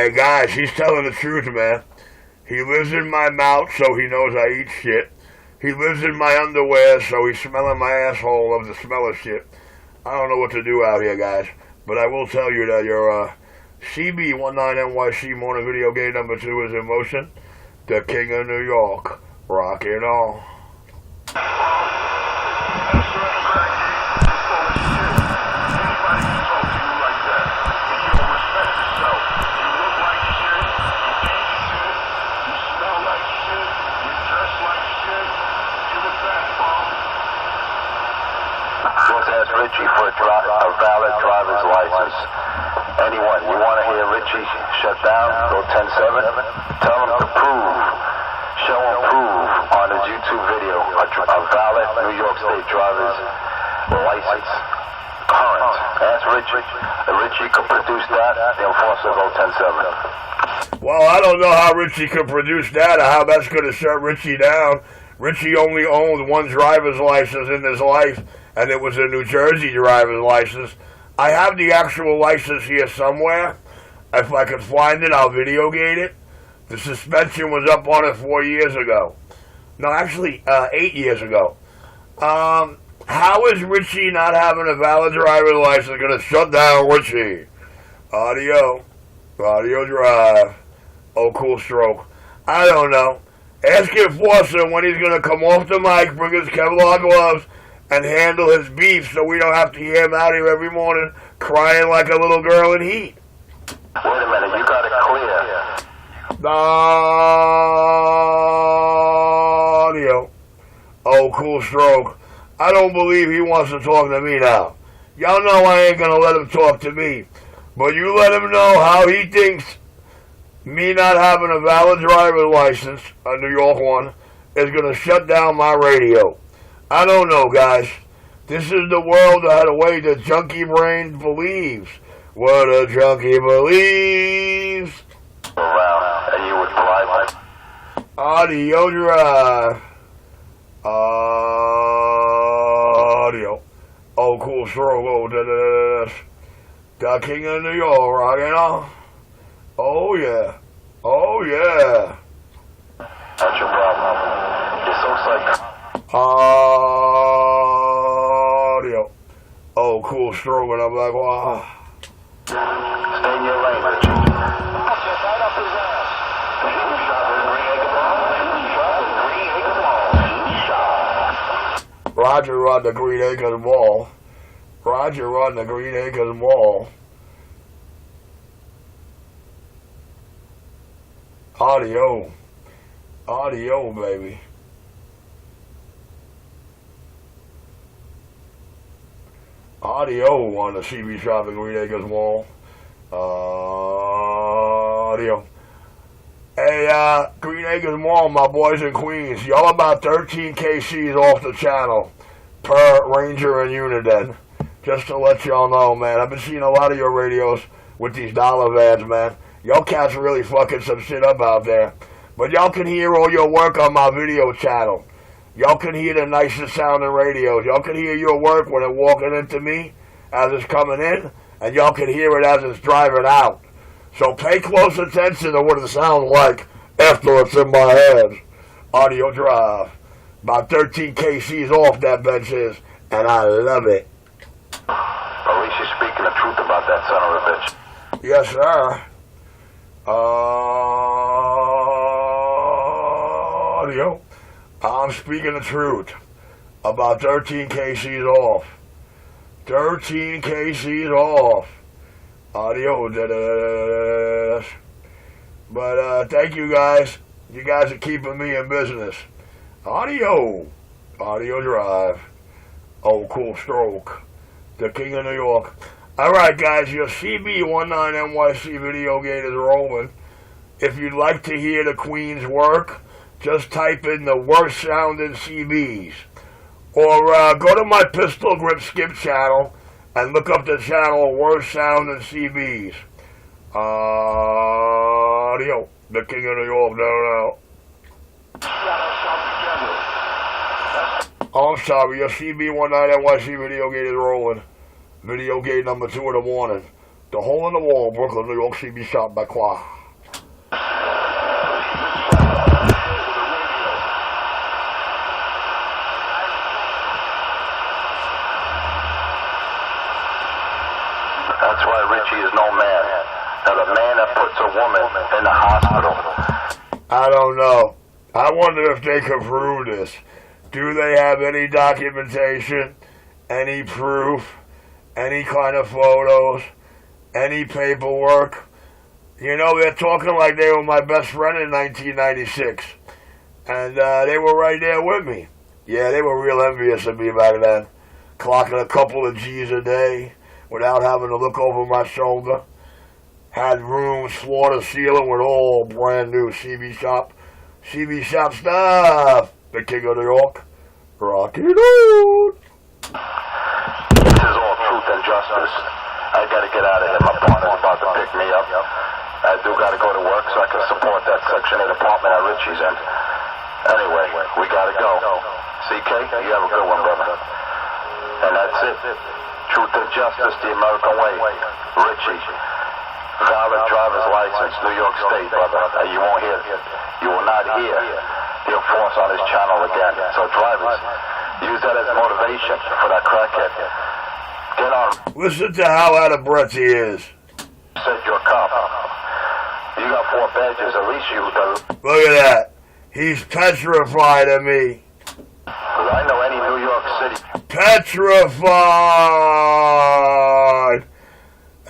Hey guys, he's telling the truth, man. He lives in my mouth, so he knows I eat shit. He lives in my underwear, so he's smelling my asshole of the smell of shit. I don't know what to do out here, guys. But I will tell you that your Cb19nyc morning video game number 2 is in motion. The King of New York. Rock it on. Richie for a valid driver's license. Anyone, you want to hear Richie shut down, go 10-7, tell him to prove, show him prove on his YouTube video a valid New York State driver's license. Current. Ask Richie. If Richie could produce that, the enforcer go 10-7. Well, I don't know how Richie could produce that or how that's going to shut Richie down. Richie only owned one driver's license in his life, and it was a New Jersey driver's license. I have the actual license here somewhere. If I could find it, I'll videogate it. The suspension was up on it 4 years ago. No, actually, 8 years ago. How is Richie not having a valid driver's license going to shut down Richie? Audio drive. Oh, cool stroke. I don't know. Ask Enforcer when he's going to come off the mic, bring his Kevlar gloves, and handle his beef so we don't have to hear him out here every morning crying like a little girl in heat. Wait a minute, you got it clear. Audio. Oh, cool stroke. I don't believe he wants to talk to me now. Y'all know I ain't going to let him talk to me. But you let him know how he thinks me not having a valid driver's license, a New York one, is going to shut down my radio. I don't know, guys. This is the world of the way the junkie brain believes. What a junkie believes. Around, and you would drive. Audio drive. Audio. Oh, cool stroke. Oh, the King of New York, rocking on. Oh, yeah. Oh, yeah. That's your problem. You're so psycho. Audio. Oh, cool stroke, and I'm like, wow. Stay in your lane, Richie. Right up his ass. Roger run the Green Acres Mall. Roger run the Green Acres Mall. Audio. Audio, baby. Audio on the CB Shopping Green Acres Mall. Audio. Hey, Green Acres Mall, my boys and queens. Y'all about 13 KCs off the channel per Ranger and Uniden. Just to let y'all know, man. I've been seeing a lot of your radios with these dollar vans, man. Y'all cats are really fucking some shit up out there. But y'all can hear all your work on my video channel. Y'all can hear the nicest sounding radios. Y'all can hear your work when it's walking into me as it's coming in. And y'all can hear it as it's driving out. So pay close attention to what it sounds like after it's in my hands. Audio drive. About 13 KCs off that bench is. And I love it. At least you're speaking the truth about that son of a bitch. Yes, sir. Audio. I'm speaking the truth. About 13 KCs off. 13 KCs off. Audio. But thank you guys. You guys are keeping me in business. Audio. Audio drive. Oh, cool stroke. The King of New York. Alright guys, your Cb19nyc video gate is rolling. If you'd like to hear the Queen's work, just type in the worst sounding CBs. Or go to my Pistol Grip Skip channel and look up the channel Worst Sounding CBs. Audio. The King of New York, no. Oh, I'm sorry, your Cb19nyc video gate is rolling. Video gate number 2 in the morning. The Hole in the Wall, Brooklyn, New York, CB shot by Qua. That's why Richie is no man. Now the man that puts a woman in the hospital. I don't know. I wonder if they can prove this. Do they have any documentation, any proof, any kind of photos, any paperwork? You know, they're talking like they were my best friend in 1996. And they were right there with me. Yeah, they were real envious of me back then. Clocking a couple of G's a day without having to look over my shoulder. Had rooms floor to ceiling with all brand new CB shop stuff. The King of New York, Rocky Dude. This is all truth and justice. I gotta get out of here. My partner's about to pick me up. I do gotta go to work so I can support that Section 8 apartment that Richie's in. Anyway, we gotta go. CK, you have a good one, brother. And that's it. Truth and justice, the American way. Richie. Valid driver's license, New York State, brother. You won't hear, you will not hear the enforce on this channel again. So drivers, use that as motivation for that crackhead. Get on. Listen to how out of breath he is. Said you're a cop. You got 4 badges, at least you do. Look at that. He's petrified of me. Because I know any New York City. Petrified.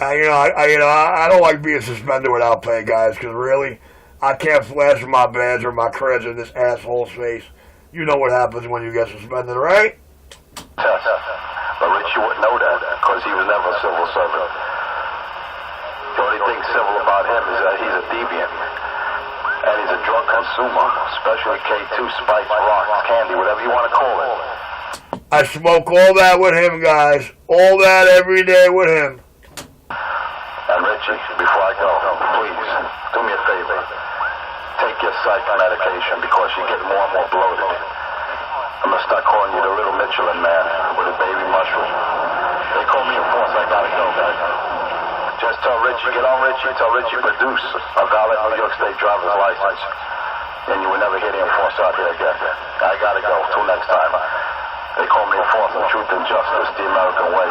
I don't like being suspended without pay, guys, because really, I can't flash my badge or my creds in this asshole's face. You know what happens when you get suspended, right? Yes, but Richie wouldn't know that, because he was never a civil servant. The only thing civil about him is that he's a deviant. And he's a drug consumer, especially K2, spice, rocks, candy, whatever you want to call it. I smoke all that with him, guys. All that every day with him. And Richie, before I go, please, do me a favor. Take your psych medication because you're getting more and more bloated. I'm going to start calling you the little Michelin man with a baby mushroom. They call me enforce, I gotta go, guys. Just tell Richie, get on Richie, tell Richie produce a valid New York State driver's license. And you will never hear the enforce out here again. I gotta go, till next time. They call me enforcing truth and justice, the American way.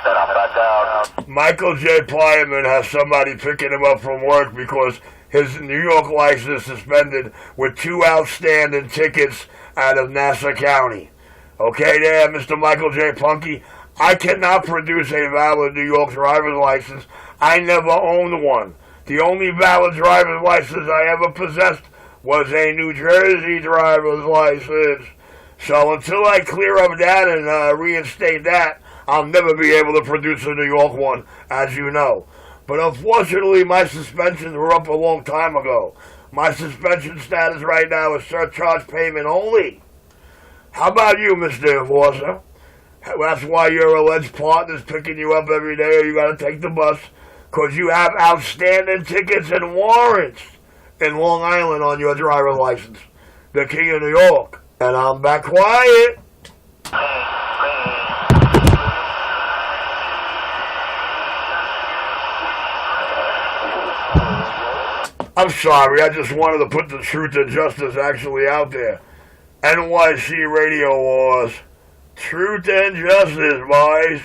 Then I'm back down. Michael J. Plyman has somebody picking him up from work because his New York license suspended with 2 outstanding tickets out of Nassau County. Okay there, Mr. Michael J. Punky? I cannot produce a valid New York driver's license. I never owned one. The only valid driver's license I ever possessed was a New Jersey driver's license. So until I clear up that and reinstate that, I'll never be able to produce a New York one, as you know. But unfortunately, my suspensions were up a long time ago. My suspension status right now is surcharge payment only. How about you, Mr. Enforcer? That's why your alleged partner's picking you up every day, or you got to take the bus, because you have outstanding tickets and warrants in Long Island on your driver's license. The King of New York. And I'm back quiet. I'm sorry, I just wanted to put the truth and justice actually out there. NYC Radio Wars. Truth and justice, boys.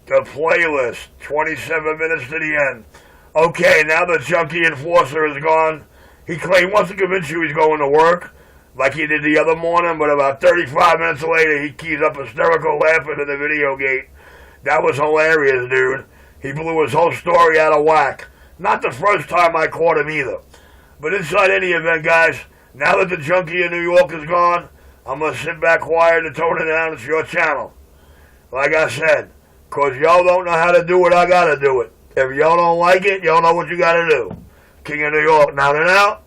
The playlist. 27 minutes to the end. Okay, now the junkie enforcer is gone. He wants to convince you he's going to work, like he did the other morning, but about 35 minutes later, he keys up hysterical laughing in the video gate. That was hilarious, dude. He blew his whole story out of whack. Not the first time I caught him either. But inside any event, guys, now that the junkie in New York is gone, I'm going to sit back quiet and tone it down. It's your channel. Like I said, because y'all don't know how to do it, I got to do it. If y'all don't like it, y'all know what you got to do. King of New York, now and out.